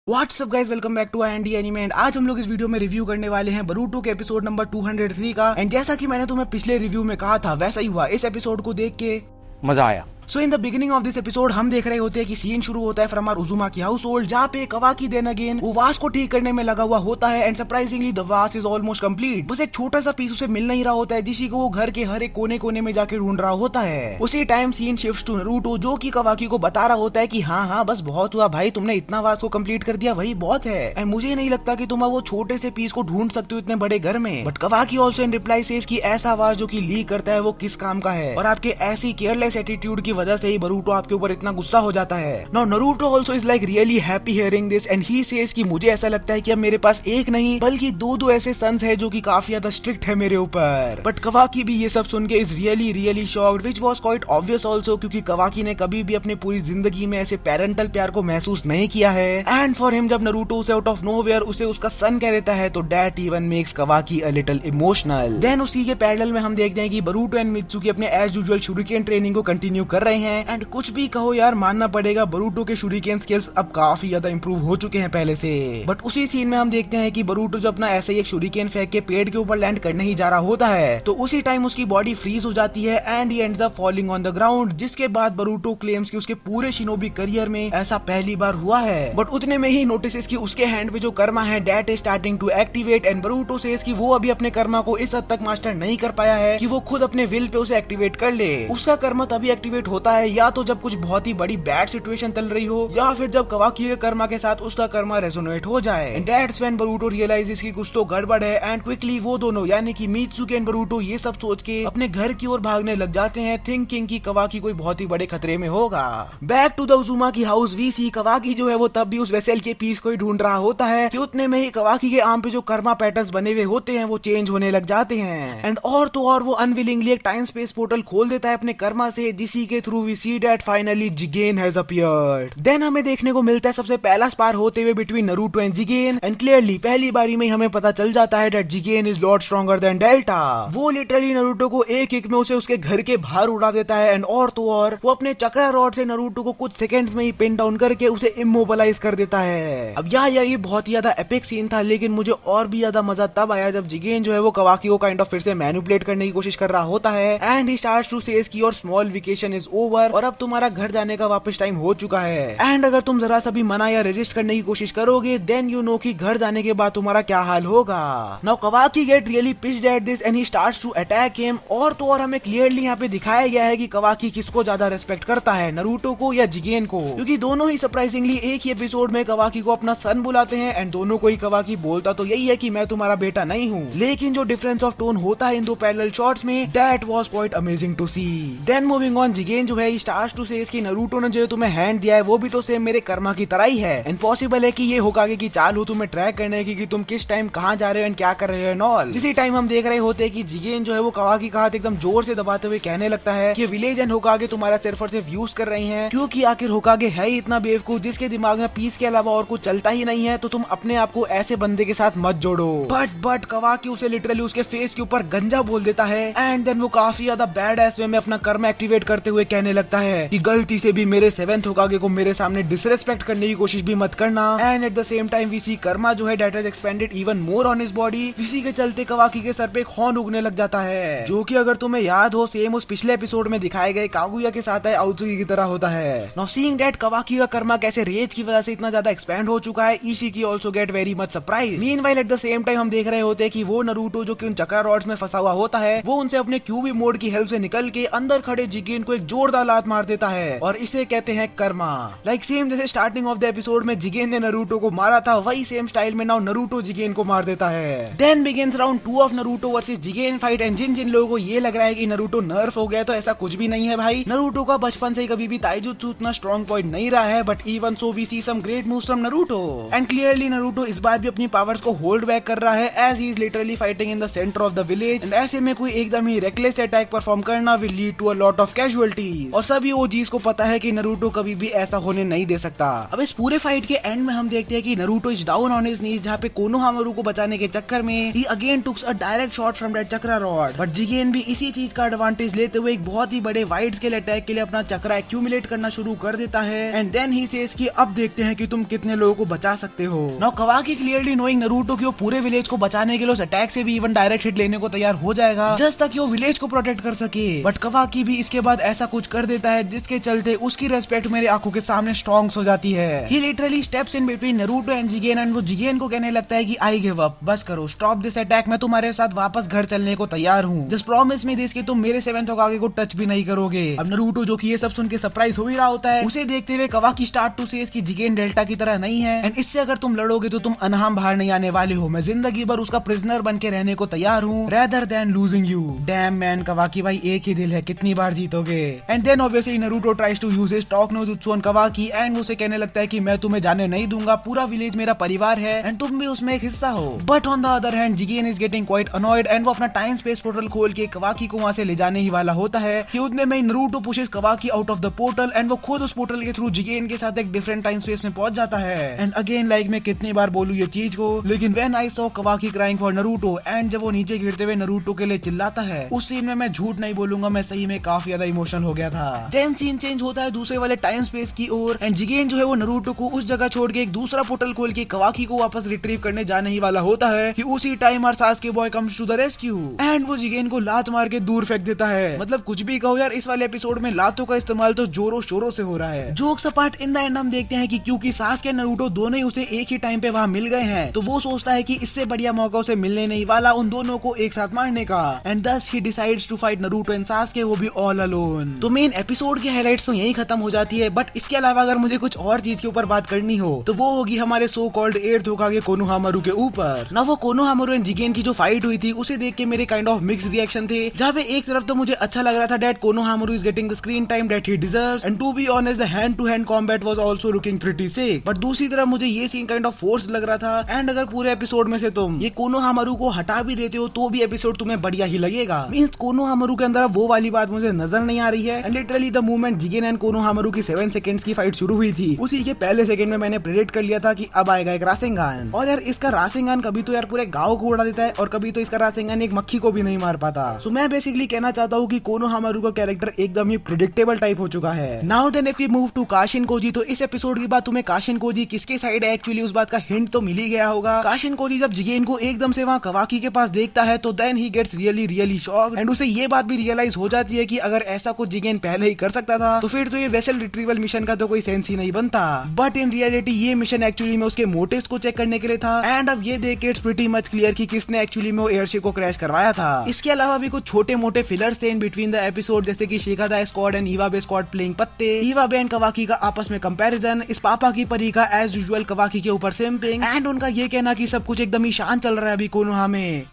WhatsApp guys, welcome back to IND anime. And आज हम लोग इस वीडियो में रिव्यू करने वाले हैं बोरुटो के एपिसोड नंबर 203 का। एंड जैसा कि मैंने तुम्हें पिछले रिव्यू में कहा था वैसा ही हुआ। इस एपिसोड को देख के मजा आया। So in the beginning of this episode हम देख रहे होते हैं कि सीन शुरू होता है from our Uzumaki household, जहाँ पे कवाकी देन अगेन वो वास को ठीक करने में लगा हुआ होता है। एंड सरप्राइजिंगली द वास इज ऑलमोस्ट कंप्लीट। बस एक छोटा सा पीस उसे मिल नहीं रहा होता है, जिसी को वो घर के हर एक कोने कोने में जाके ढूंढ रहा होता है। उसी time scene shift to Naruto, जो कि कवाकी को बता रहा होता है कि हाँ बस बहुत हुआ भाई, तुमने इतना वास को कंप्लीट कर दिया वही बहुत है। एंड मुझे नहीं लगता कि तुम वो छोटे से पीस को ढूंढ सकते हो इतने बड़े घर में। But Kawaki also in reply says कि ऐसा वास जो कि लीक करता है वो किस काम का है, और आपके ऐसी केयरलेस एटीट्यूड की वजह से ही बोरुटो आपके ऊपर इतना गुस्सा हो जाता है। Now Naruto also is like really happy hearing this and he says कि मुझे ऐसा लगता है कि अब मेरे पास एक नहीं बल्कि दो ऐसे सन्स है जो कि काफी ज्यादा स्ट्रिक्ट है मेरे ऊपर। बट कवाकी भी ये सब सुन के is really shocked, which was quite obvious also, क्योंकि कवाकी ने कभी भी अपनी पूरी जिंदगी में ऐसे पेरेंटल प्यार को महसूस नहीं किया है। एंड फॉर हिम जब नारुतो उसे आउट ऑफ नोवेयर उसे उसका सन कह देता है तो that even makes Kawaki a little emotional. Then उसी के पैरेलल में हम देखते हैं कि बोरुटो एंड मित्सुकी अपने एज यूजुअल शूरिकेन ट्रेनिंग को कंटिन्यू कर रहे हैं। एंड कुछ भी कहो यार, मानना पड़ेगा बोरुटो के शूरिकेन स्किल्स अब काफी ज्यादा इंप्रूव हो चुके हैं पहले से। बट उसी सीन में हम देखते हैं कि बोरुटो जो अपना ऐसे ही एक शूरिकेन फेंक के पेड़ के ऊपर लैंड करने ही जा रहा होता है तो उसी टाइम उसकी बॉडी फ्रीज हो जाती है and he ends up falling on the ground, जिसके बाद बोरुटो क्लेम्स कि उसके पूरे शिनोबी करियर में ऐसा पहली बार हुआ है। बट उतने में ही नोटिस कि उसके हैंड पे जो कर्मा है that is starting to activate and Boruto says कि वो अभी अपने कर्मा को इस हद तक मास्टर नहीं कर पाया है कि वो खुद अपने विल पे उसे एक्टिवेट कर ले। उसका कर्मा तभी एक्टिवेट होता है या तो जब कुछ बहुत ही बड़ी बैड सिचुएशन चल रही हो या फिर जब कवाकी के कर्मा के साथ उसका कर्मा रेजोनेट हो जाए। And that's when Boruto realizes कि कुछ तो गड़बड़ है एंड क्विकली वो दोनों यानी कि मित्सुकी एंड बोरुटो ये सब सोच के अपने घर की ओर भागने लग जाते हैं, थिंकिंग कि कवाकी कोई बहुत ही बड़े खतरे में होगा। Back to the Uzumaki house we see Kawaki जो है वो तब भी उस वेसल के पीस को ही ढूंढ रहा होता है कि उतने में ही कवाकी के आर्म पे जो कर्मा पैटर्न्स बने हुए होते हैं वो चेंज होने लग जाते हैं। एंड और तो और वो अनविलिंगली एक टाइम स्पेस पोर्टल खोल देता है अपने कर्मा से, जिसी के through we see that finally Jigen has appeared. Then हमें देखने को मिलता है सबसे पहला स्पार होते हुए between Naruto and Jigen and clearly पहली बारी में हमें पता चल जाता है that Jigen is lot stronger than Delta. वो लिटरली नारुतो को एक किक में उसे उसके घर के बाहर उड़ा देता है एंड और तो और वो अपने चक्रा रॉड से नारुतो को कुछ सेकंड्स में ही पिन डाउन करके उसे इमोबलाइज कर देता है। अब ये बहुत ही ज्यादा एपिक सीन था, लेकिन मुझे और भी ज्यादा मजा तब आया जब जिगेन जो है वो कवाकी को काइंड ऑफ फिर से मैनिपुलेट करने की कोशिश कर रहा होता है and he starts to says कि your small vacation is over और अब तुम्हारा घर जाने का वापस टाइम हो चुका है। एंड अगर तुम जरा सा भी मना या रेजिस्ट करने की कोशिश करोगे देन यू नो कि घर जाने के बाद तुम्हारा क्या हाल होगा। Now Kawaki get really pissed at this and he starts to attack him. और तो और हमें क्लियरली यहाँ पे दिखाया गया है कि कवाकी किसको ज्यादा रेस्पेक्ट करता है, नारुतो को या जिगेन को, क्योंकि दोनों ही सरप्राइजिंगली एक ही एपिसोड में कवाकी को अपना सन बुलाते हैं एंड दोनों को ही कवाकी बोलता तो यही है कि मैं तुम्हारा बेटा नहीं हूँ, लेकिन जो डिफरेंस ऑफ टोन होता है इन दो पैरेलल शॉट्स में that was quite amazing to see. Then moving on, Jigen जो है स्टार्ट्स टू से कि नारुतो ने जो तुम्हें हैंड दिया है वो भी तो सेम मेरे कर्मा की तरह ही है एंड पॉसिबल है कि ये होकागे की चाल हो तुम्हें ट्रैक करने की कि तुम किस टाइम कहाँ जा रहे हो एंड क्या कर रहे हो एंड ऑल। इसी टाइम हम देख रहे होते हैं कि जिगेन जो है वो कवाकी का हाथ एकदम जोर से दबाते हुए कहने लगता है कि विलेज एंड होकागे तुम्हारा सिर्फ और सिर्फ यूज कर रही हैं, क्योंकि आखिर होकागे है ही इतना बेवकूफ जिसके दिमाग में पीस के अलावा और कुछ चलता ही नहीं है, तो तुम अपने आप को ऐसे बंदे के साथ मत जोड़ो। बट कवाकी उसे लिटरली उसके फेस के ऊपर गंजा बोल देता है एंड देन वो काफी ज्यादा बैड एस वे में अपना कर्म एक्टिवेट करते हुए कहने लगता है कि गलती से भी मेरे 7th होकागे को मेरे सामने डिसरेस्पेक्ट करने की कोशिश भी मत करना। And at the same time we see Karma जो है that has expanded even more on his body. इसी के चलते कवाकी के सर पे एक हॉर्न उगने लग जाता है, जो कि अगर तुम्हें याद हो सेम उस पिछले एपिसोड में दिखाए गए कागुया के साथ आउत्सुकी की तरह होता है। नाउ सीइंग दैट कवाकी का कर्मा कैसे रेज की वजह से इतना ज्यादा एक्सपेंड हो चुका है, Ishiki also get very much surprise. Meanwhile at the same time हम देख रहे होते हैं कि वो नारुतो जो कि उन चक्रा रॉड्स में फंसा हुआ होता है वो उनसे अपने क्यूबी मोड की हेल्प से निकल के अंदर खड़े जिगेन को एक जोरदार लात मार देता है और इसे कहते हैं कर्मा। लाइक सेम जैसे स्टार्टिंग ऑफ द एपिसोड में जिगेन ने नारुतो को मारा था वही सेम स्टाइल में नाउ नारुतो जिगेन को मार देता है। Then begins round 2 of Naruto versus Jigen fight and जिन लोगों को ये लग रहा है कि नारुतो नर्फ हो गया तो ऐसा कुछ भी नहीं है भाई। नारुतो का बचपन से ही कभी भी ताइजुत्सु उतना स्ट्रॉन्ग पॉइंट नहीं रहा है, but even so we see some great moves from Naruto and clearly Naruto इस बार भी अपनी पावर्स को होल्ड बैक कर रहा है as he is literally fighting in the centre of the village and ऐसे में कोई एकदम ही रेकलेस अटैक परफॉर्म करना will lead to a lot of casualty. OGs, और सभी ओजीज को पता है कि नारुतो कभी भी ऐसा होने नहीं दे सकता। अब इस पूरे फाइट के एंड में हम देखते हैं कि Naruto is down on his knees, जहाँ पे कोनोहामारू को बचाने के चक्कर में ही again took a direct shot from that chakra rod, but Jigen भी इसी चीज का एडवांटेज लेते हुए एक बहुत ही बड़े वाइड स्केल अटैक के लिए अपना चक्रा एक्यूमुलेट करना शुरू कर देता है। एंड देन ही सेज कि अब देखते हैं कि तुम कितने लोगों को बचा सकते हो। नाउ कवाकी क्लियरली नोइंग नारुतो कि वो पूरे विलेज को बचाने के लिए उस अटैक से भी इवन डायरेक्ट हिट लेने को तैयार हो जाएगा जस्ट तक वो विलेज को प्रोटेक्ट कर सके, बट कवाकी भी इसके बाद ऐसा कुछ कर देता है जिसके चलते उसकी रेस्पेक्ट मेरे आंखों के सामने स्ट्रॉन्ग हो जाती है। He literally steps in between Naruto and Jigen, and वो जिगेन को कहने लगता है कि आई गिव अप, बस करो, स्टॉप दिस अटैक, मैं तुम्हारे साथ वापस घर चलने को तैयार हूँ, जस्ट प्रॉमिस मी दिस कि तुम मेरे 7th होकागे को टच भी नहीं करोगे। अब नारुतो जो कि ये सब सुन के सरप्राइज हो ही रहा होता है, उसे देखते हुए कवाकी स्टार्ट टू से कि जिगेन डेल्टा की तरह नहीं है एंड इससे अगर तुम लड़ोगे तो तुम अनहाम बाहर नहीं आने वाले हो, मैं जिंदगी भर उसका प्रिजनर बन के रहने को तैयार हूँ rather than losing you. Damn man Kawaki भाई, एक ही दिल है, कितनी बार जीतोगे। And then obviously Naruto tries to use his talk no jutsu on Kawaki and उसे कहने लगता है कि मैं तुम्हें जाने नहीं दूंगा, पूरा विलेज मेरा परिवार है एंड तुम भी उसमें एक हिस्सा हो। But on the other hand Jigen is getting quite annoyed and वो अपना टाइम स्पेस पोर्टल खोल के कवाकी को वहां से ले जाने ही वाला होता है कि उतने में Naruto pushes Kawaki out of the portal and वो खुद उस पोर्टल के थ्रू जिगेन के साथ एक डिफरेंट टाइम स्पेस में पहुंच जाता है। एंड अगेन लाइक मैं कितनी बार बोलूं ये चीज को, लेकिन when I saw Kawaki crying for Naruto and जब वो नीचे गिरते हुए नारुतो के लिए चिल्लाता है, उस सीन में मैं झूठ नहीं बोलूंगा, मैं सही में काफी ज्यादा इमोशनल हो गया था। देन सीन चेंज होता है दूसरे वाले टाइम स्पेस की ओर एंड जिगेन जो है वो नारुतो को उस जगह छोड़ के एक दूसरा पोर्टल खोल के कवाकी को वापस रिट्रीव करने जाने ही वाला होता है कि उसी time our Sasuke boy comes to the rescue and वो जिगेन को लात मार के दूर फेंक देता है। मतलब कुछ भी कहो यार, इस वाले एपिसोड में लातों का इस्तेमाल तो जोरों शोरों से हो रहा है। Jokes apart, in the end हम देखते हैं कि क्योंकि सासुके नारुतो दोनों ही उसे एक ही टाइम पे वहाँ मिल गए हैं, तो वो सोचता है कि इससे बढ़िया मौका उसे मिलने नहीं वाला उन दोनों को एक साथ मारने का and thus he decides to fight Naruto and Sasuke, वो भी ऑल अलोन। तो मेन एपिसोड की हाइलाइट्स तो यही खत्म हो जाती है, बट इसके अलावा अगर मुझे कुछ और चीज के ऊपर बात करनी हो तो वो होगी हमारे सो कॉल्ड 8th होकागे कोनोहामारू के ऊपर। ना वो कोनोहामारू एंड जिगेन की जो फाइट हुई थी उसे देख के मेरे काइंड ऑफ मिक्स रिएक्शन थे, जहाँ पे एक तरफ तो मुझे अच्छा लग रहा था that Konohamaru is getting the screen time that he deserves and to be honest the hand to hand combat was also looking pretty sick, but दूसरी तरफ मुझे ये सीन काइंड ऑफ फोर्स लग रहा था। एंड अगर पूरे एपिसोड में से तुम ये कोनोहामारू को हटा भी देते हो तो भी एपिसोड तुम्हें बढ़िया ही लगेगा। मींस कोनोहामारू के अंदर वो वाली बात मुझे नजर नहीं आ रही है। And literally the moment Jigen and Konohamaru की 7 सेकंड्स की फाइट शुरू हुई थी, उसी के पहले सेकंड में मैंने प्रेडिक्ट कर लिया था कि अब आएगा एक रासेंगान। और यार इसका रासेंगान कभी तो यार पूरे गांव को उड़ा देता है और कभी तो इसका रासेंगान एक मक्खी को भी नहीं मार पाता। सो मैं बेसिकली कहना चाहता हूँ कि कोनोहामारू का कैरेक्टर एकदम ही प्रेडिक्टेबल टाइप हो चुका है। Now then if we move to Kashin Koji, तो इस एपिसोड के बाद तुम्हें काशिन कोजी किसके साइड है एक्चुअली उस बात का हिंट तो मिल ही गया होगा। काशिन कोजी जब जिगेन को एकदम से वहाँ कवाकी के पास देखता है तो then he gets really shocked and उसे ये बात भी रियलाइज हो जाती है कि अगर ऐसा कुछ जिगेन पहले ही कर सकता था तो फिर तो ये वेसल रिट्रीवल मिशन का तो कोई सेंस ही नहीं बनता। बट इन रियलिटी ये मिशन एक्चुअली में उसके मोटिव्स को चेक करने के लिए था एंड अब ये देख के इट्स प्रीटी मच क्लियर कि किसने एक्चुअली में वो एयरशिप को क्रैश करवाया था। इसके अलावा भी कुछ छोटे मोटे फिलर्स थे इन बिटवीन द एपिसोड, जैसे कि शिकादा squad and Iwabe squad playing पत्ते, इवाबे एंड कवाकी का आपस में कंपैरिजन, इस पापा की परी का एज यूजुअल कवाकी के ऊपर सिंपिंग एंड उनका ये कहना कि सब कुछ एकदम ही शांत चल रहा है अभी कोनोहा में।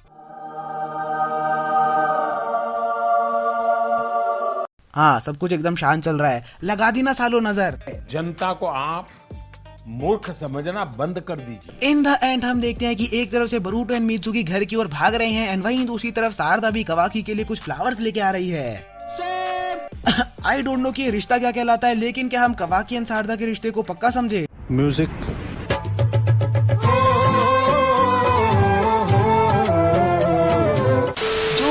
हाँ, सब कुछ एकदम शांत चल रहा है, लगा दी ना सालो नजर। जनता को आप मूर्ख समझना बंद कर दीजिए। इन द एंड हम देखते हैं कि एक तरफ से बरूटो एंड मित्सुकी घर की ओर भाग रहे हैं एंड वहीं दूसरी तरफ शारदा भी कवाकी के लिए कुछ फ्लावर्स लेके आ रही है। आई डोंट नो कि ये रिश्ता क्या कहलाता है, लेकिन क्या हम कवाकी एंड शारदा के रिश्ते को पक्का समझे? म्यूजिक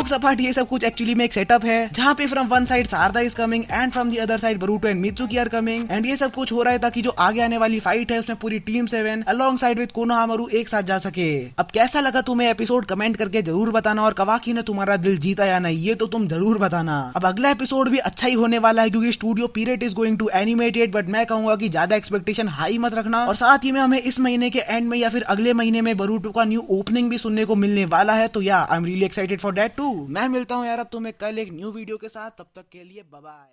सपाट ये सब कुछ एक्चुअली में एक सेटअप है, जहाँ पे from one side Sarada is coming and from the other side Boruto and Mitsuki are coming and ये सब कुछ हो रहा है ताकि जो आगे आने वाली फाइट है उसमें पूरी team 7 along side with Konohamaru एक साथ जा सके। अब कैसा लगा तुम्हें एपिसोड कमेंट करके जरूर बताना, और कवाकी ने तुम्हारा दिल जीता या नहीं ये तो तुम जरूर बताना। अब अगला एपिसोड भी अच्छा ही होने वाला है क्योंकि studio Pierrot is going to animated, but मैं कहूंगा कि ज्यादा एक्सपेक्टेशन हाई मत रखना। और साथ ही में हमें इस महीने के एंड में या फिर अगले महीने में बरूटो का न्यू ओपनिंग भी सुनने को मिलने वाला है, तो या I am really excited for that too. मैं मिलता हूँ यार अब तुम्हें कल एक न्यू वीडियो के साथ, तब तक के लिए बाय बाय।